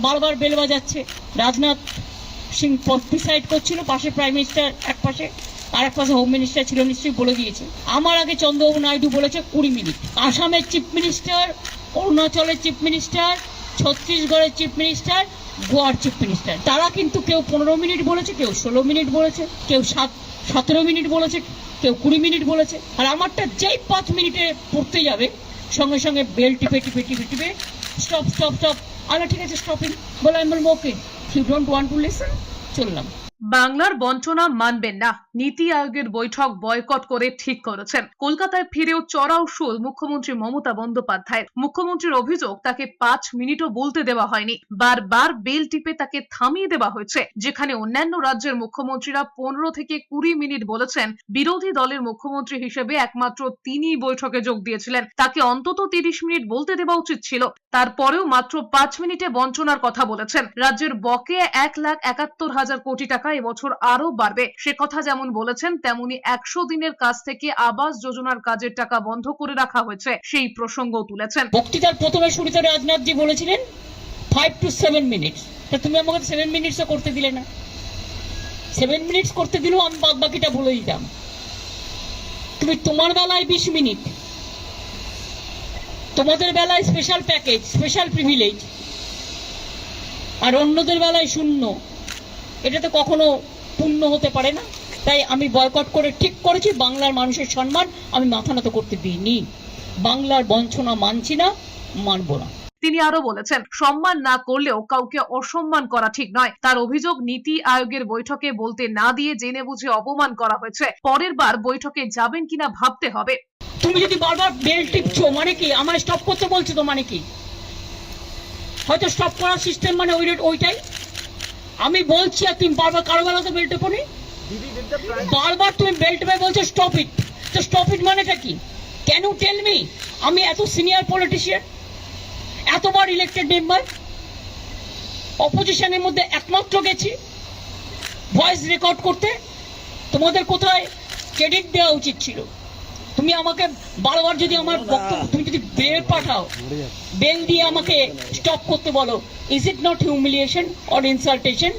বারবার বেল বাজাচ্ছে। রাজনাথ সিং ডিসাইড করছিল, পাশে প্রাইম মিনিস্টার এক পাশে, আর এক পাশে হোম মিনিস্টার ছিল, নিশ্চয়ই বলে দিয়েছে। আমার আগে চন্দ্রবাবু নাইডু বলেছে 20 মিনিট। আসামের চিফ মিনিস্টার, অরুণাচলের চিফ মিনিস্টার, ছত্তিশগড়ের চিফ মিনিস্টার, গোয়ার চিফ মিনিস্টার, তারা কিন্তু কেউ 15 মিনিট বলেছে, কেউ 16 মিনিট বলেছে, কেউ 17 মিনিট বলেছে, কেউ 20 মিনিট বলেছে। আর আমারটা যেই 5 মিনিটে পড়তে যাবে সঙ্গে সঙ্গে বেল টিপে টিপে টিপে টিপে স্টপ স্টপ স্টপ। আমি ঠিক আছে স্টপিং বলে, আমি বলবো okay, you don't want to listen, চললাম। বাংলার বঞ্চনা মানবেন না, নীতি আয়োগের বৈঠক বয়কট করে ঠিক করেছেন। কলকাতায় ফিরেও চড়াও সুর মুখ্যমন্ত্রী মমতা বন্দ্যোপাধ্যায়। মুখ্যমন্ত্রীর অভিযোগ, তাকে 5 মিনিটও বলতে দেওয়া হয়নি, বারবার বেল টিপে তাকে থামিয়ে দেওয়া হয়েছে। যেখানে অন্যান্য রাজ্যের মুখ্যমন্ত্রীরা 15 থেকে 20 মিনিট বলেছেন, বিরোধী দলের মুখ্যমন্ত্রী হিসেবে একমাত্র তিনিই বৈঠকে যোগ দিয়েছিলেন। তাকে অন্তত 30 মিনিট বলতে দেওয়া উচিত ছিল। তারপরেও মাত্র 5 মিনিটে বঞ্চনার কথা বলেছেন। রাজ্যের বকেয়া 1,71,000 কোটি টাকা এবছর আরো বাড়বে। সে কথা যেমন বলেছেন, তেমনি 100 দিনের কাজ থেকে আবাস যোজনার কাজের টাকা বন্ধ করে রাখা হয়েছে, সেই প্রসঙ্গ তুলেছেন। বক্তৃতার প্রথমে শুরুতে রাজনাথজি বলেছিলেন 5 to 7 মিনিটস। তা তুমি আমাকে 7 মিনিটসও করতে দিলে না। 7 মিনিটস করতে দিলেও আমি বাদ বাকিটা বলে দিতাম। তুমি তোমার বেলায় 20 মিনিট, তোমাদের বেলায় স্পেশাল প্যাকেজ, স্পেশাল প্রিভিলেজ, আর অন্যদের বেলায় 0। এটা তো কখনো পূর্ণ হতে পারে না। তাই আমি বয়কট করে ঠিক করেছি, বাংলার মানুষের সম্মান আমি মাথা নত করতে দিইনি। বাংলার বঞ্চনা মানছি না, মানব না। তিনি আরো বলেছেন, সম্মান না করলেও কাউকে অসম্মান করা ঠিক নয়। তার অভিযোগ, নীতি আয়োগের বৈঠকে বলতে না দিয়ে জেনে বুঝে অপমান করা হয়েছে। পরের বার বৈঠকে যাবেন কিনা ভাবতে হবে। তুমি যদি বারবার বেল টিপছো মানে কি? আমার স্টপ করতে বলছো তো মানে কি? হয়তো স্টপ করার সিস্টেম মানে ওইটাই। আমি বলছি আর তুমি বারবার কারো বেলাতে বেল টেপো নি, বারবার তুমি বেল টেপে বলছো স্টপ ইট। তো স্টপ ইট মানেটা কি? Can you tell me? আমি এত সিনিয়র পলিটিশিয়ান, এতবার ইলেক্টেড মেম্বার, অপোজিশনের মধ্যে একমাত্র গেছি ভয়েস রেকর্ড করতে। তোমাদের কোথায় ক্রেডিট দেওয়া উচিত ছিল? তুমি আমাকে বারবার যদি আমার বক্তব্য, তুমি যদি বেল পাঠাও, বেল দিয়ে আমাকে স্টপ করতে বলো, is it not humiliation or ইনসাল্টেশন?